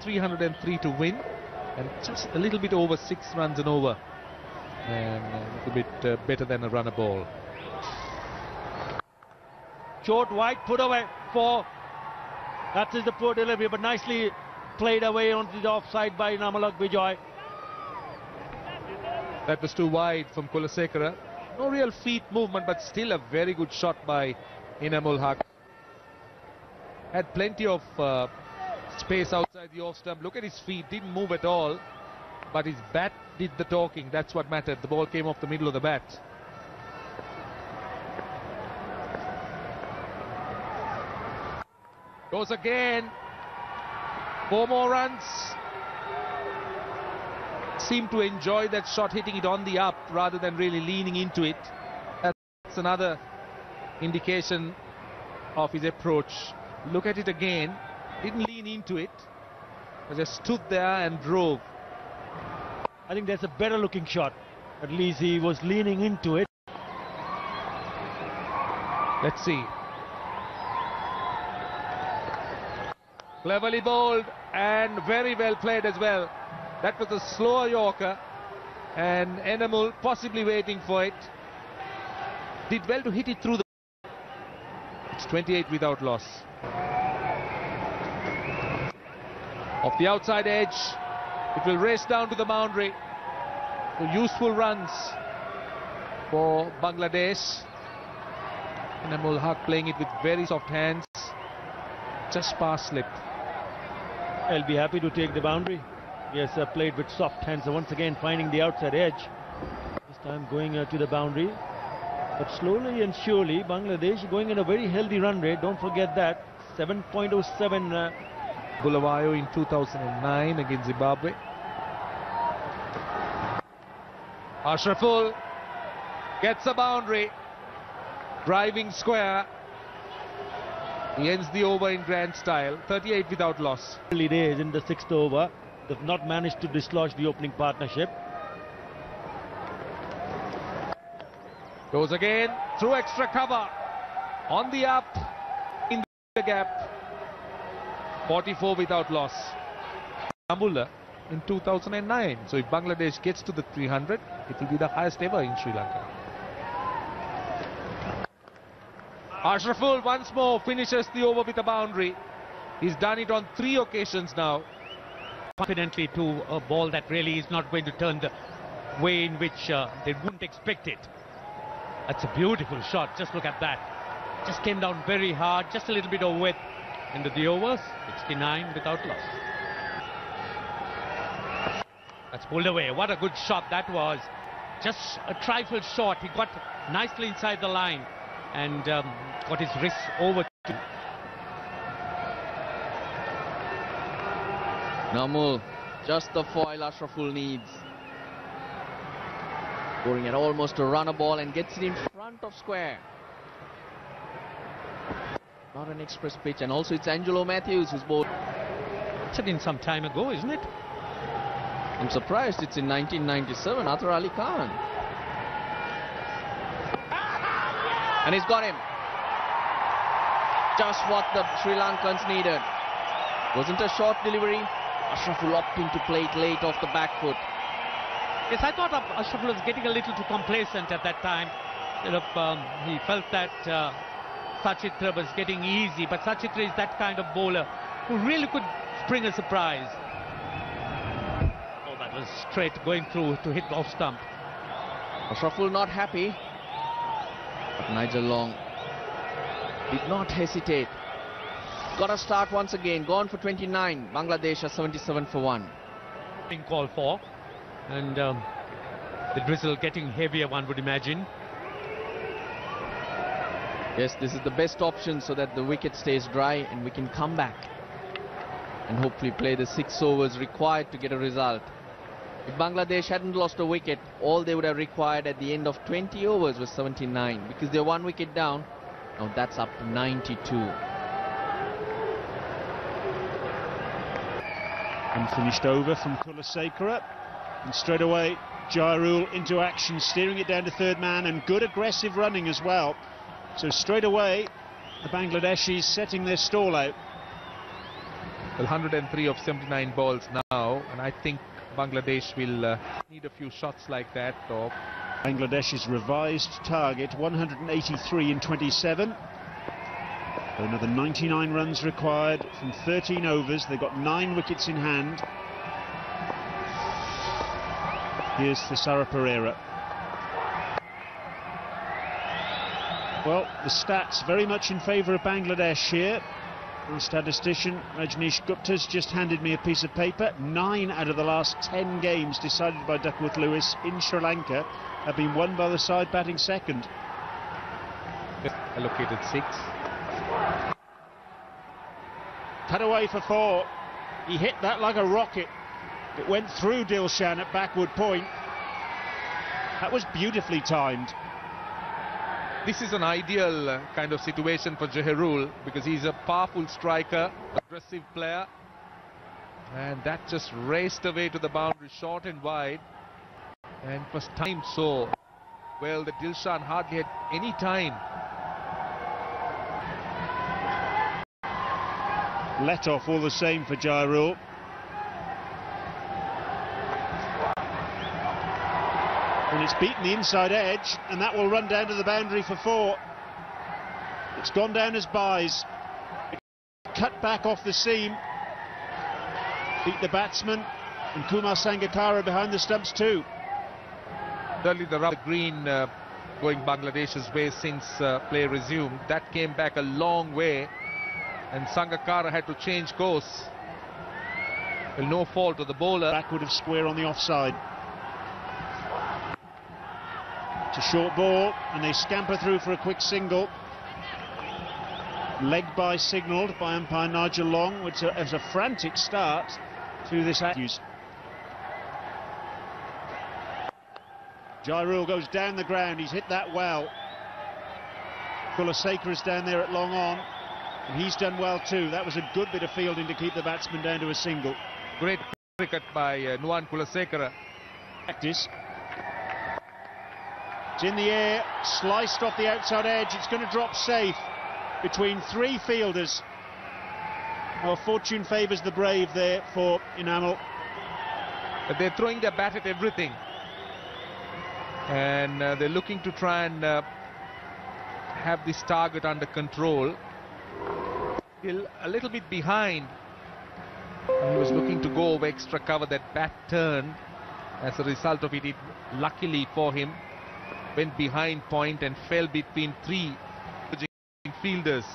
303 to win, and just a little bit over 6 runs and over, and a little bit better than a runner ball. Short, wide, put away for. That is the poor delivery, but nicely played away onto the offside by Namalak Bijoy. That was too wide from Kulasekara. No real feet movement, but still a very good shot by Inamul Haque. Had plenty of space outside the off stump. Look at his feet, didn't move at all, but his bat did the talking. That's what mattered. The ball came off the middle of the bat. Goes again. 4 more runs. Seemed to enjoy that shot, hitting it on the up rather than really leaning into it. That's another indication of his approach. Look at it again. Didn't lean into it. Just stood there and drove. I think that's a better looking shot. At least he was leaning into it. Let's see. Cleverly bowled and very well played as well. That was a slower Yorker, and Enamul possibly waiting for it. Did well to hit it through the... It's 28 without loss. Off the outside edge, it will race down to the boundary. So useful runs for Bangladesh. Enamul Haque playing it with very soft hands. Just past slip. I'll be happy to take the boundary. Yes, played with soft hands. So once again finding the outside edge. This time going to the boundary. But slowly and surely, Bangladesh going in a very healthy run rate. Don't forget that. 7.07. Bulawayo in 2009 against Zimbabwe. Ariful gets a boundary. Driving square. He ends the over in grand style. 38 without loss. Early days in the 6th over. They've not managed to dislodge the opening partnership. Goes again through extra cover. On the up. In the gap. 44 without loss. Mahmudullah in 2009. So if Bangladesh gets to the 300, it will be the highest ever in Sri Lanka. Ariful once more finishes the over with a boundary. He's done it on 3 occasions now. Confidently to a ball that really is not going to turn the way in which they wouldn't expect it. That's a beautiful shot. Just look at that. Just came down very hard, just a little bit of width into the overs. 69 without loss. That's pulled away. What a good shot that was. Just a trifle short. He got nicely inside the line and got his wrist over to. Nazmul, just the foil Ashraful needs. Scoring at almost a runner ball and gets it in front of square. Not an express pitch, and also it's Angelo Matthews who's bowled. It's been some time ago, isn't it? I'm surprised it's in 1997, Athar Ali Khan. And he's got him. Just what the Sri Lankans needed. Wasn't a short delivery. Ashraful opting to play it late off the back foot. Yes, I thought Ashraful was getting a little too complacent at that time. He felt that Sachitra was getting easy, but Sachitra is that kind of bowler who really could spring a surprise. Oh, that was straight going through to hit the off stump. Ashraful not happy, but Nigel Long did not hesitate. Got a start once again, gone for 29. Bangladesh are 77 for 1. Being called for, and the drizzle getting heavier, one would imagine. Yes, this is the best option so that the wicket stays dry and we can come back and hopefully play the 6 overs required to get a result. If Bangladesh hadn't lost a wicket, all they would have required at the end of 20 overs was 79, because they're 1 wicket down. Now that's up to 92. Unfinished over from Kulasekara, and straight away Jago into action, steering it down to 3rd man, and good aggressive running as well. So straight away the Bangladeshis setting their stall out. Well, 103 of 79 balls now, and I think Bangladesh will need a few shots like that. Or Bangladesh's revised target, 183 in 27. So another 99 runs required from 13 overs. They've got 9 wickets in hand. Here's Thesara Pereira. Well, the stats very much in favour of Bangladesh here. Our statistician Rajneesh Gupta's just handed me a piece of paper. 9 out of the last 10 games decided by Duckworth Lewis in Sri Lanka have been won by the side batting second. Allocated 6. Cut away for 4. He hit that like a rocket. It went through Dilshan at backward point. That was beautifully timed. This is an ideal kind of situation for Jahrul because he's a powerful striker, aggressive player, and that just raced away to the boundary, short and wide, and it was timed so well that Dilshan hardly had any time. Let off all the same for Jahrul. And it's beaten the inside edge, and that will run down to the boundary for 4. It's gone down as byes. Cut back off the seam. Beat the batsman, and Kumar Sangakkara behind the stumps too. Certainly the green going Bangladesh's way since play resumed. That came back a long way, and Sangakkara had to change course. Well, no fault of the bowler. Backward of square on the offside. It's a short ball, and they scamper through for a quick single. Leg by signalled by umpire Nigel Long, which is a frantic start to this action. Jahrul goes down the ground, he's hit that well. Kulaseka is down there at long on, and he's done well too. That was a good bit of fielding to keep the batsman down to a single. Great cricket by Nuwan Kulaseka. Practice. It's in the air, sliced off the outside edge. It's going to drop safe between 3 fielders. Well, fortune favours the brave there for Enamel. But they're throwing their bat at everything, and they're looking to try and have this target under control. Still a little bit behind. He was looking to go over extra cover. That bat turned. As a result of it, luckily for him, went behind point and fell between 3 fielders.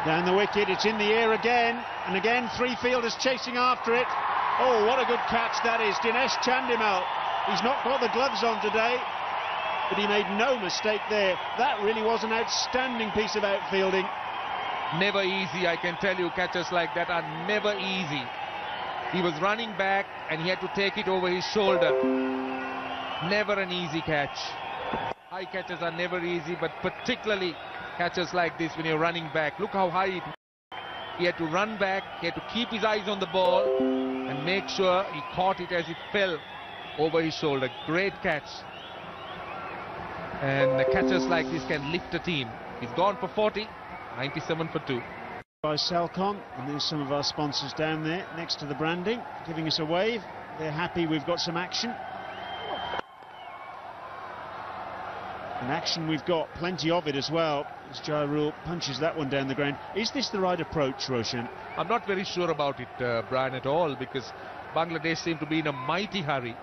Down the wicket, it's in the air again, and again 3 fielders chasing after it. Oh, what a good catch that is. Dinesh Chandimal. He's not got the gloves on today, but he made no mistake there. That really was an outstanding piece of outfielding. Never easy, I can tell you. Catches like that are never easy. He was running back and he had to take it over his shoulder. Never an easy catch. High catches are never easy, but particularly catches like this when you're running back. Look how high he had to run back. He had to keep his eyes on the ball and make sure he caught it as it fell over his shoulder. Great catch. And the catches like this can lift a team. He's gone for 40, 97 for 2. By Salcon, and there's some of our sponsors down there next to the branding, giving us a wave. They're happy we've got some action. And action we've got, plenty of it as well, as Jahrul punches that one down the ground. Is this the right approach, Roshan? I'm not very sure about it, Brian, at all, because Bangladesh seem to be in a mighty hurry.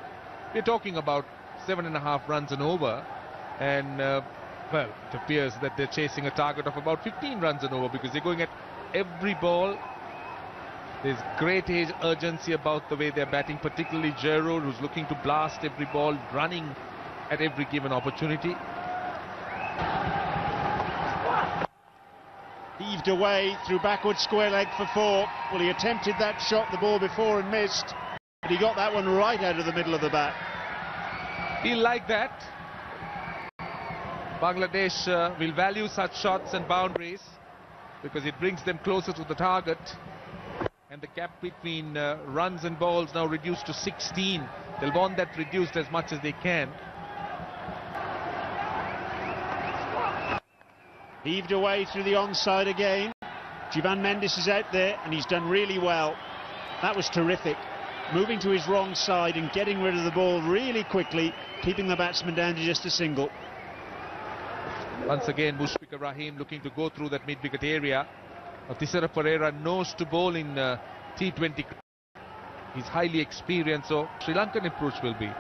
We're talking about 7.5 runs and over, and well, it appears that they're chasing a target of about 15 runs and over, because they're going at every ball. There's great urgency about the way they're batting, particularly Jahrul, who's looking to blast every ball, running at every given opportunity. Heaved away through backward square leg for 4. Well, he attempted that shot the ball before and missed, but he got that one right out of the middle of the bat. He'll like that. Bangladesh will value such shots and boundaries because it brings them closer to the target, and the gap between runs and balls now reduced to 16. They'll want that reduced as much as they can. Heaved away through the onside again. Jivan Mendes is out there and he's done really well. That was terrific. Moving to his wrong side and getting rid of the ball really quickly, keeping the batsman down to just a single. Once again, Mushfiqur Rahim looking to go through that mid-wicket area. Thisara Pereira knows to bowl in T20. He's highly experienced, so Sri Lankan approach will be.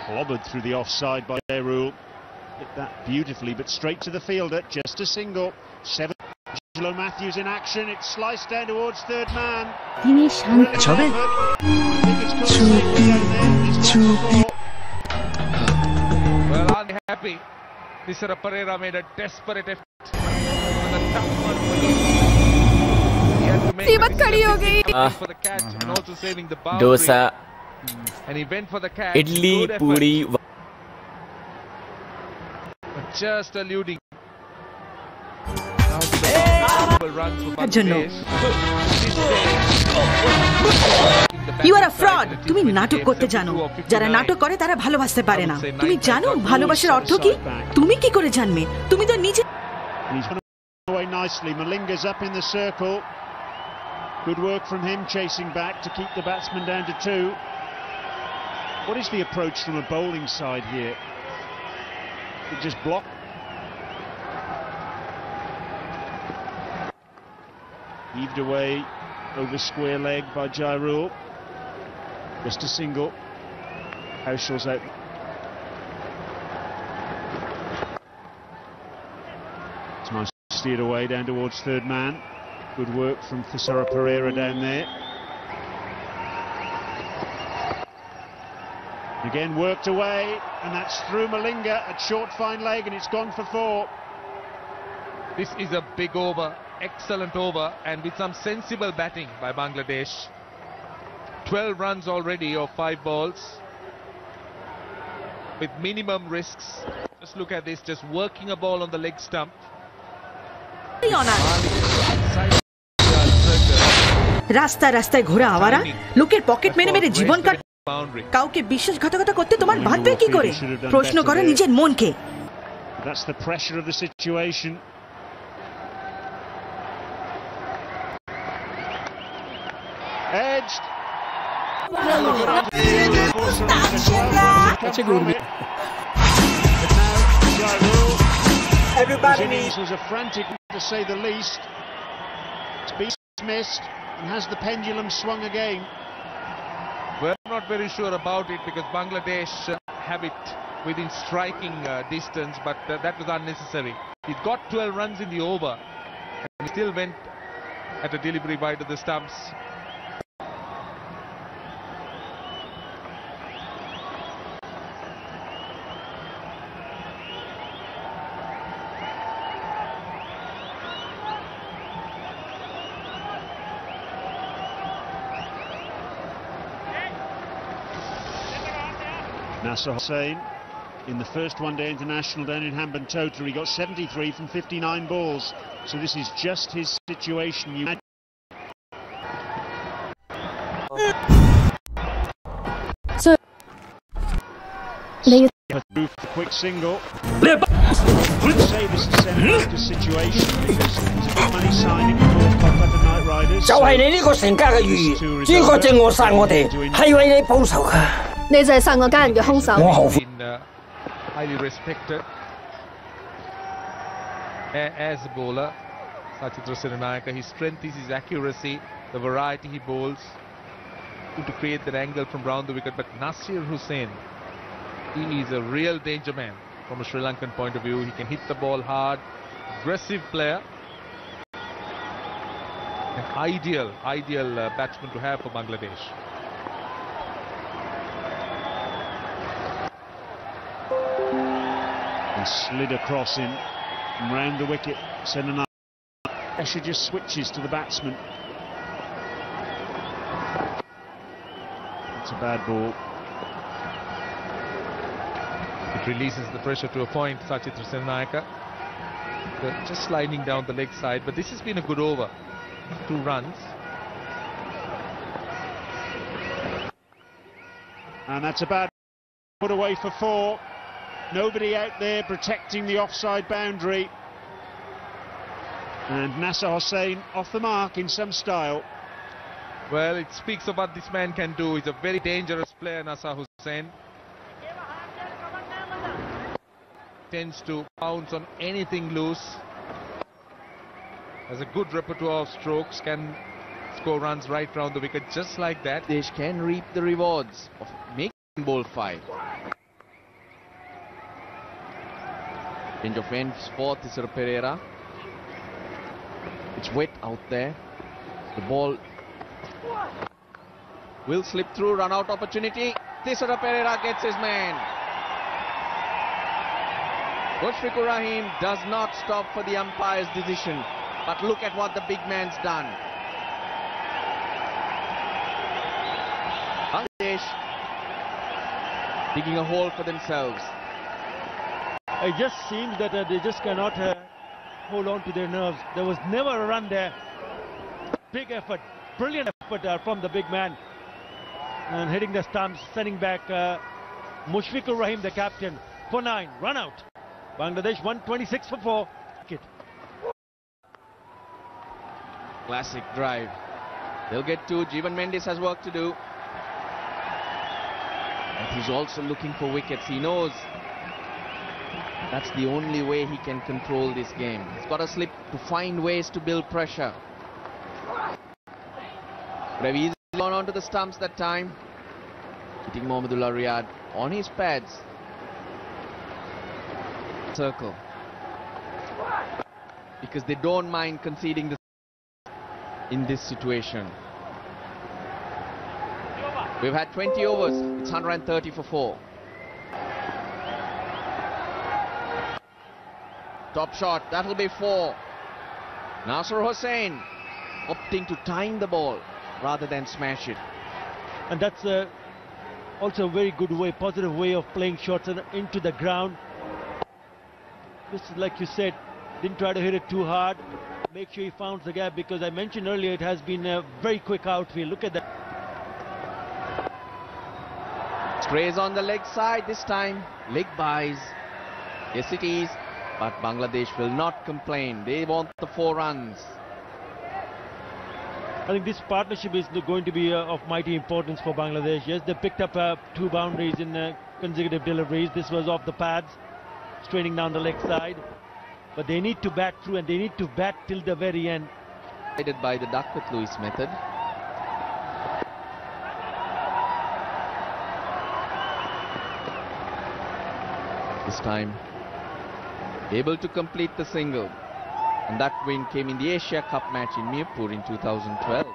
Clobbered through the offside by Ariful. Hit that beautifully, but straight to the fielder, just a single. 7. Angelo Matthews in action, it's sliced down towards third man. Shanto. Well, unhappy. Thisara Pereira made a desperate effort. A tough one for him. He had to make a for the catch and also saving the boundary. Dosa. And he went for the catch. Idli, puri. Just eluding. Runs for Bangladesh. You are a fraud. তুমি নাটক করতে জানো। যারা নাটক করে তারা ভালোবাসতে পারে না। তুমি জানো ভালোবাসার অর্থ কি? তুমি কি করে জানবে? তুমি তো নিজে He's gone away nicely. Malinga's up in the circle. Good work from him chasing back to keep the batsman down to 2. What is the approach from a bowling side here? It just block. Heaved away over square leg by Jago. Just a single. Hauschel's out. It's nice steered away down towards third man. Good work from Thisara Pereira down there. Again worked away, and that's through Malinga at short fine leg, and it's gone for 4. This is a big over, excellent over, and with some sensible batting by Bangladesh. 12 runs already of 5 balls with minimum risks. Just look at this, just working a ball on the leg stump. রাস্তা রাস্তায় ঘোরা আওয়ারা লোকের pocket মেরে মেরে জীবন কাট কাউকে বিশ্বাসঘাতকতা করতে তোমার ভাববে কি করে প্রশ্ন করো নিজের মনকে That's the pressure of the situation. Edged. Everybody was a frantic, to say the least. It's missed, and has the pendulum swung again? We're not very sure about it because Bangladesh have it within striking distance, but that was unnecessary. He got 12 runs in the over, and he still went at a delivery wide of the stumps. Hossain in the first one-day international down in Hambantota, he got 73 from 59 balls. So this is just his situation. You so they a quick single. Save us to send him to situation because he's a good money signing for Kolkata Knight Riders. 就係你呢個成家嘅語言，呢個正我殺我哋，係為你報仇㗎。你就係殺我家人嘅兇手。我後悔。Highly respected as a bowler, SRILANKA. His strength is his accuracy, the variety he bowls to create that angle from round the wicket. But Nasir Hussain, he is a real danger man from a Sri Lankan point of view. He can hit the ball hard, aggressive player, an ideal batsman to have for Bangladesh. And slid across him and round the wicket. Senanai Escher just switches to the batsman. It's a bad ball. It releases the pressure to a point. SRILANKA just sliding down the leg side, but this has been a good over. 2 runs. And that's about put away for 4. Nobody out there protecting the offside boundary. And Nasser Hossain off the mark in some style. Well, it speaks of what this man can do. He's a very dangerous player, Nasser Hossain. Tends to pounce on anything loose. Has a good repertoire of strokes, can score runs right round the wicket just like that. They can reap the rewards of making ball 5. Change of ends for Tisera Pereira. It's wet out there. The ball will slip through, run out opportunity. Tisera Pereira gets his man. Mushfiqur Rahim does not stop for the umpire's decision. But look at what the big man's done. Bangladesh digging a hole for themselves. It just seems that they just cannot hold on to their nerves. There was never a run there. Big effort, brilliant effort from the big man. And hitting the stumps, sending back Mushfiqur Rahim, the captain, for 9, run out. Bangladesh 126 for 4. Classic drive. They'll get 2. Jeevan Mendes has work to do. But he's also looking for wickets. He knows that's the only way he can control this game. He's got to slip to find ways to build pressure. But have easily gone onto the stumps that time. Hitting Mahmudullah Riyad on his pads. Circle. Because they don't mind conceding the in this situation. We've had 20 overs. It's 130 for 4. Top shot. That'll be 4. Nasser Hossain opting to time the ball rather than smash it. And that's also a very good way, positive way of playing shots into the ground. Just like you said, didn't try to hit it too hard. Make sure he found the gap, because I mentioned earlier it has been a very quick outfield. Look at that. Strays on the leg side this time. Leg buys. Yes, it is. But Bangladesh will not complain. They want the 4 runs. I think this partnership is going to be of mighty importance for Bangladesh. Yes, they picked up 2 boundaries in consecutive deliveries. This was off the pads, straining down the leg side. But they need to bat through, and they need to bat till the very end. Guided by the duck with Lewis method. This time, able to complete the single. And that win came in the Asia Cup match in Mirpur in 2012.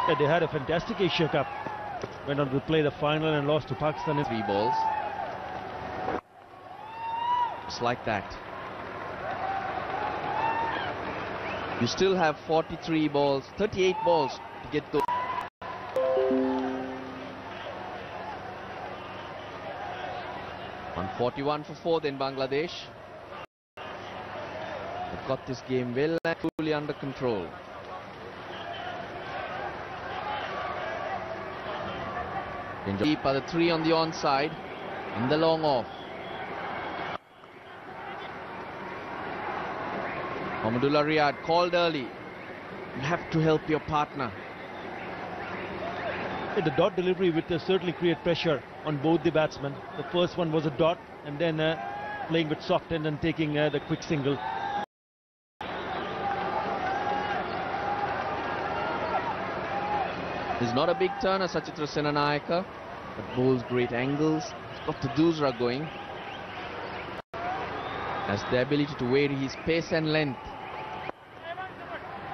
Yeah, they had a fantastic Asia Cup. Went on to play the final and lost to Pakistan in 3 balls. Just like that. You still have 43 balls, 38 balls to get those. On 41 for 4 then Bangladesh. They've got this game well and fully under control. Deep are the 3 on the onside and the long off. Mahmudullah Riyad called early. You have to help your partner. The dot delivery would certainly create pressure on both the batsmen. The first one was a dot, and then playing with soft end and taking the quick single. He's not a big turner, Sachitra Senanayaka, but bowls great angles. He's got the doosra going. Has the ability to vary his pace and length.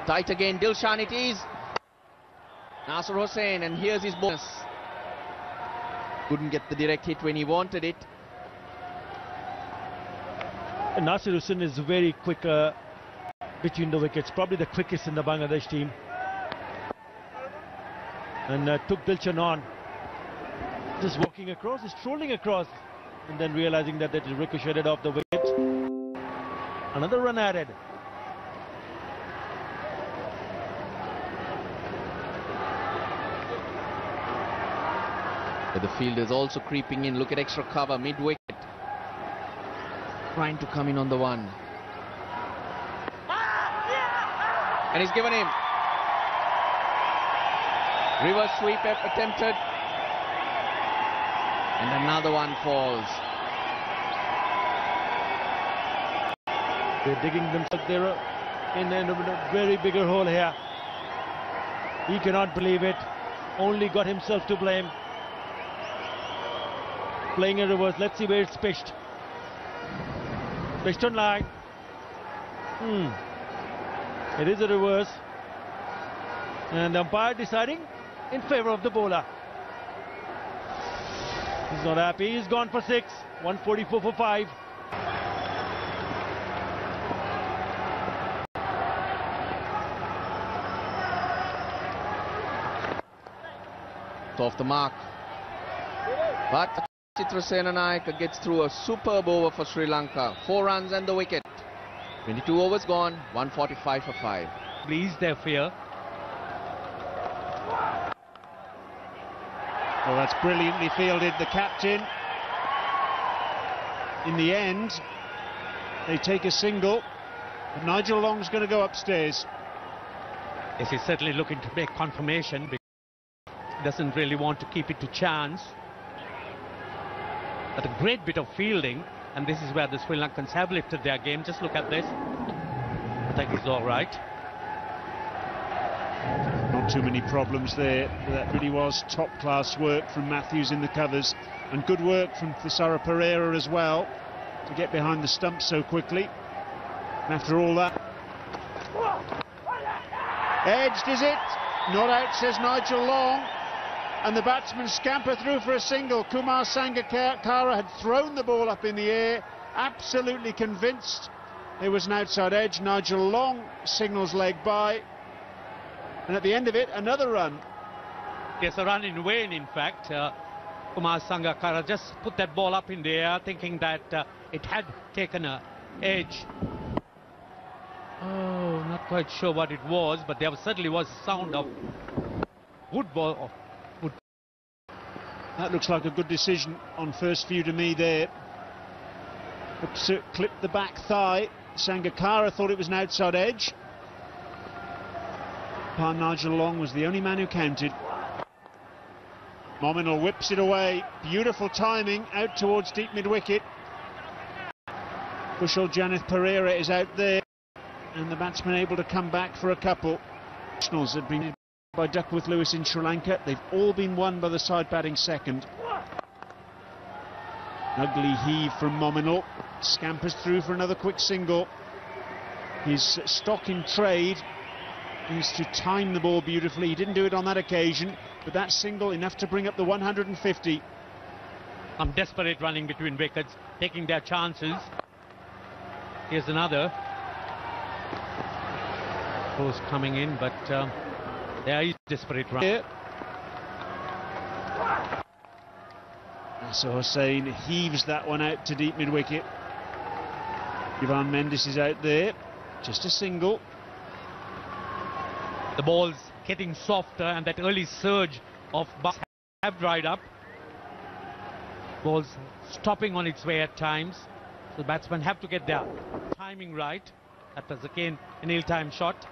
Tight again, Dilshan it is. Nasser Hossain, and here's his bonus. Couldn't get the direct hit when he wanted it. And Nasser Hossain is very quick between the wickets, probably the quickest in the Bangladesh team. And took Dilshan on. Just walking across, he's strolling across, and then realizing that it is ricocheted off the wicket. Another run added. But the field is also creeping in. Look at extra cover, mid-wicket. Trying to come in on the one. And he's given him. Reverse sweep attempted. And another one falls. They're digging themselves there in a very bigger hole here. He cannot believe it. Only got himself to blame. Playing in reverse. Let's see where it's pitched. Pitched on line. It is a reverse. And the umpire deciding in favour of the bowler. He's not happy. He's gone for 6. 144 for 5. It's off the mark. But Naik gets through a superb over for Sri Lanka. 4 runs and the wicket. 22 overs gone. 145 for 5. Please their fear. Well, that's brilliantly fielded, the captain. In the end, they take a single. But Nigel Long's going to go upstairs. Yes, he's certainly looking to make confirmation because he doesn't really want to keep it to chance. But a great bit of fielding, and this is where the Sri Lankans have lifted their game. Just look at this. I think he's all right. Not too many problems there. That really was top-class work from Matthews in the covers, and good work from Thisara Pereira as well to get behind the stumps so quickly. And after all that, edged is it? Not out, says Nigel Long. And the batsmen scamper through for a single. Kumar Sangakkara had thrown the ball up in the air, absolutely convinced it was an outside edge. Nigel Long signals leg by, and at the end of it, another run. Yes, a run in vain, in fact. Kumar Sangakkara just put that ball up in the air, thinking that it had taken an edge. Oh, not quite sure what it was, but there certainly was a sound of wood ball. That looks like a good decision on first view to me there. Clipped the back thigh. Sangakkara thought it was an outside edge. Nigel Long was the only man who counted. Mominal whips it away. Beautiful timing out towards deep mid-wicket. Kushal Janith Pereira is out there, and the batsman able to come back for a couple. Nationals had been by Duckworth Lewis in Sri Lanka. They've all been won by the side batting second. Ugly heave from Mominal. Scampers through for another quick single. His stock in trade is to time the ball beautifully. He didn't do it on that occasion, but that single enough to bring up the 150. Some desperate running between wickets, taking their chances. Here's another. Those coming in, but there is desperate run. Yeah. So Hossain heaves that one out to deep mid-wicket. Ivan Mendes is out there. Just a single. The ball's getting softer, and that early surge of ball have dried up. Ball's stopping on its way at times. So the batsmen have to get their timing right. That was again an ill-timed shot.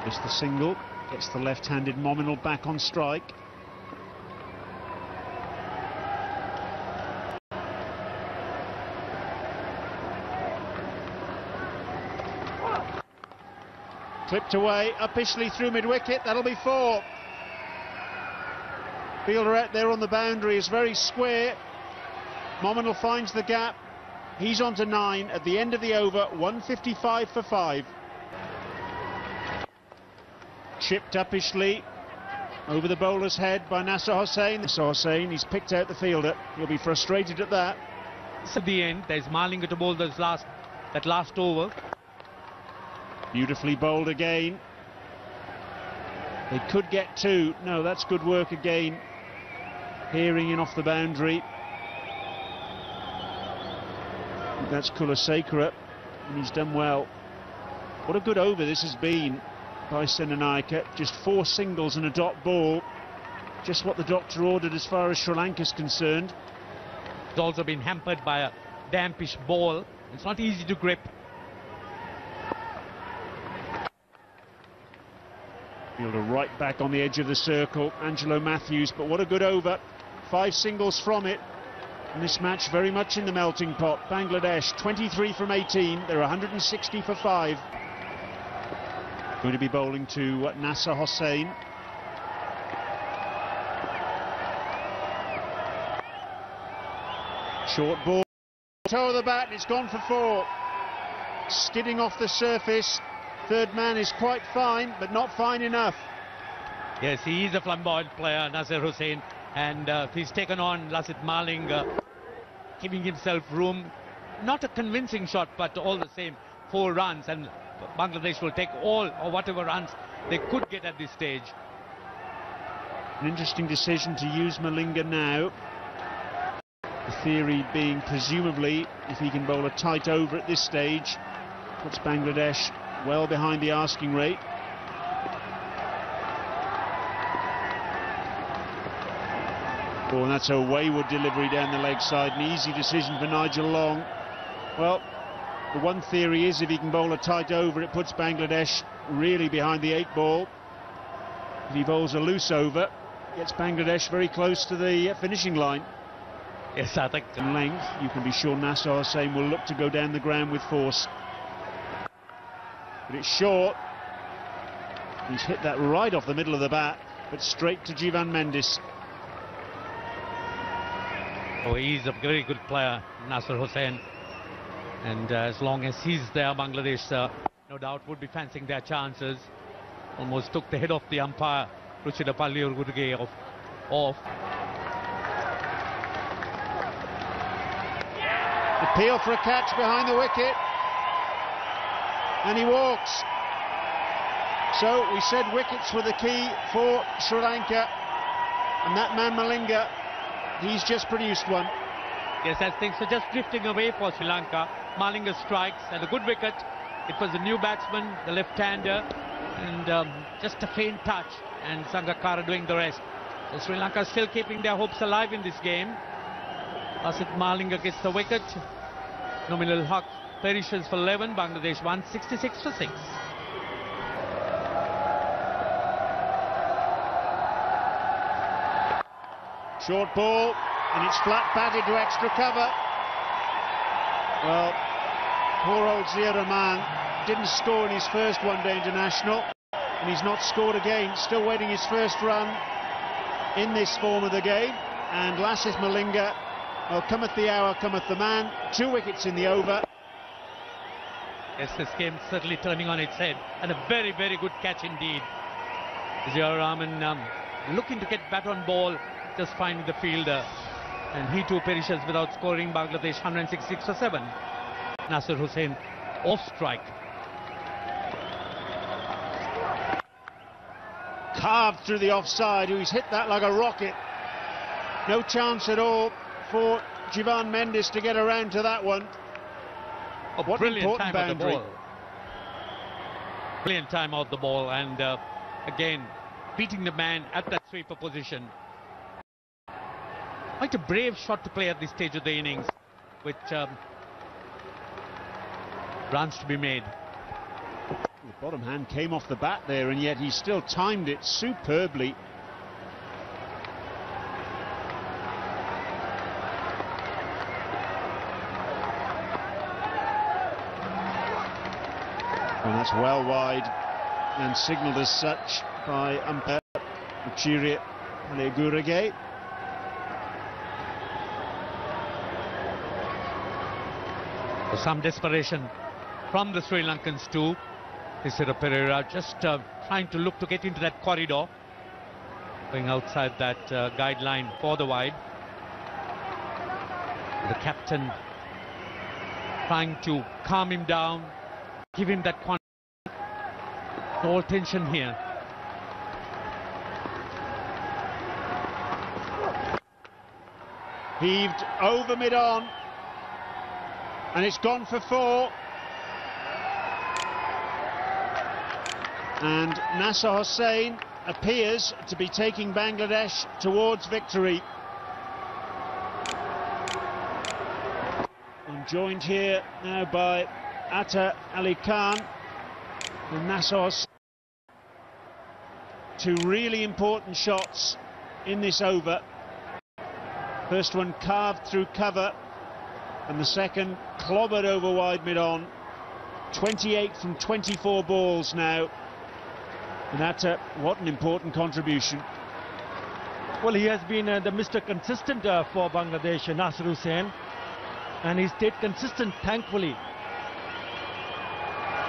Just the single. Gets the left-handed Mominal back on strike. Clipped away, uppishly through mid-wicket. That'll be 4. Fielder out there on the boundary is very square. Mominal finds the gap. He's on to 9 at the end of the over. 155 for 5. Chipped uppishly over the bowler's head by Nasser Hossain. Hossain, he's picked out the fielder. He'll be frustrated at that. At the end, there's Malinga to bowl that last over. Beautifully bowled again. They could get 2. No, that's good work again. Hearing in off the boundary. That's Kulasekara, and he's done well. What a good over this has been. by Senanayake. Just 4 singles and a dot ball. Just what the doctor ordered as far as Sri Lanka is concerned. It's also been hampered by a dampish ball. It's not easy to grip. Fielder right back on the edge of the circle, Angelo Matthews, but what a good over. 5 singles from it. And this match very much in the melting pot. Bangladesh 23 from 18, they're 160 for 5. Going to be bowling to Nasser Hossain. Short ball, toe of the bat, and it's gone for 4. Skidding off the surface. Third man is quite fine, but not fine enough. Yes, he is a flamboyant player, Nasser Hossain, and he's taken on Lasith Maling, giving himself room. Not a convincing shot, but all the same, 4 runs, and Bangladesh will take all or whatever runs they could get at this stage. An interesting decision to use Malinga now. The theory being, presumably, if he can bowl a tight over at this stage, puts Bangladesh well behind the asking rate. Oh, and that's a wayward delivery down the leg side. An easy decision for Nigel Long. Well, the one theory is if he can bowl a tight over, it puts Bangladesh really behind the 8 ball. If he bowls a loose over, gets Bangladesh very close to the finishing line. Yes, I think in length, you can be sure Nasser Hossain will look to go down the ground with force. But it's short. He's hit that right off the middle of the bat, but straight to Jivan Mendis. Oh, he's a very good player, Nasser Hossain. And as long as he's there, Bangladesh, no doubt, would be fancying their chances. Almost took the head off the umpire, Ruchida Palliur off. Appeal for a catch behind the wicket. And he walks. So we said wickets were the key for Sri Lanka, and that man Malinga, he's just produced one. Yes, as things are just drifting away for Sri Lanka. Malinga strikes and a good wicket. It was the new batsman, the left-hander, and just a faint touch, and Sangakkara doing the rest. So Sri Lanka still keeping their hopes alive in this game. Lasith Malinga gets the wicket. Nominal Haque perishes for 11. Bangladesh 166 for 6. Short ball, and it's flat batted to extra cover. Well, poor old Zia Rahman didn't score in his first one-day international, and he's not scored again. Still waiting his first run in this form of the game. And Lasith Malinga, well, cometh the hour, cometh the man. 2 wickets in the over. Yes, this game certainly turning on its head, and a very, very good catch indeed. Zia Rahman looking to get back on ball, just finding the fielder, and he too perishes without scoring. Bangladesh 166 for 7. Nasser Hossain off strike. Carved through the offside, who's hit that like a rocket. No chance at all for Jivan Mendis to get around to that one. A what brilliant time boundary. of the ball. Brilliant time out the ball, and again beating the man at that sweeper position. Quite a brave shot to play at this stage of the innings, with runs to be made. The bottom hand came off the bat there, and yet he still timed it superbly. And that's well wide, and signalled as such by umpire Uchiri Legurage. Some desperation from the Sri Lankans too. Isira Pereira just trying to look to get into that corridor, going outside that guideline for the wide. The captain trying to calm him down, give him that confidence. All tension here. Heaved over mid-on, and it's gone for 4. And Nasser Hossain appears to be taking Bangladesh towards victory. I'm joined here now by Atta Ali Khan and Nasser Hossain. Two really important shots in this over. First one carved through cover, and the second clobbered over wide mid-on. 28 from 24 balls now. And Atta, what an important contribution. Well, he has been the Mr. Consistent for Bangladesh, Nasser Hossain, and he stayed consistent, thankfully.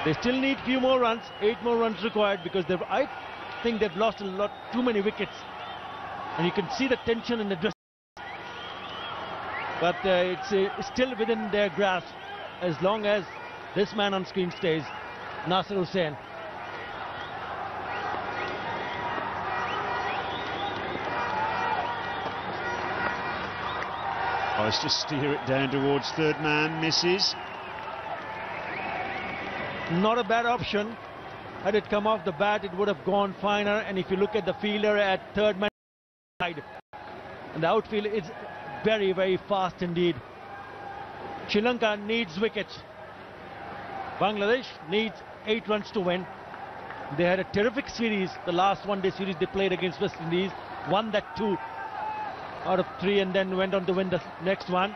They still need few more runs, 8 more runs required, because I think they've lost too many wickets, and you can see the tension in the dress. But it's still within their grasp as long as this man on screen stays, Nasser Hossain. Tries to steer it down towards third man, misses. Not a bad option. Had it come off the bat, it would have gone finer. And if you look at the fielder at third man side, and the outfield is very, very fast indeed. Sri Lanka needs wickets. Bangladesh needs 8 runs to win. They had a terrific series, the last one-day series they played against West Indies, won that 2 out of 3 and then went on to win the next one.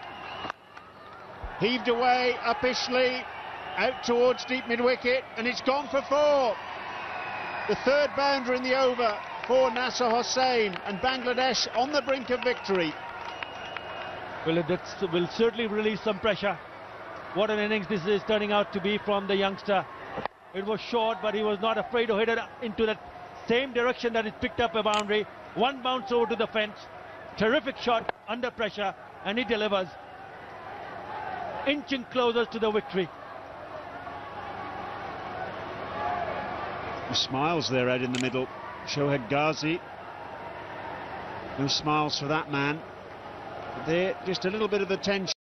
Heaved away uppishly, out towards deep mid-wicket, and it's gone for 4. The third boundary in the over for Nasser Hossain, and Bangladesh on the brink of victory. Well, that will certainly release some pressure. What an innings this is turning out to be from the youngster. It was short, but he was not afraid to hit it into that same direction that it picked up a boundary. One bounce over to the fence. Terrific shot under pressure, and he delivers. Inching closer to the victory. The smiles there out in the middle. Shoaib Ghazi. No smiles for that man. There, just a little bit of the tension.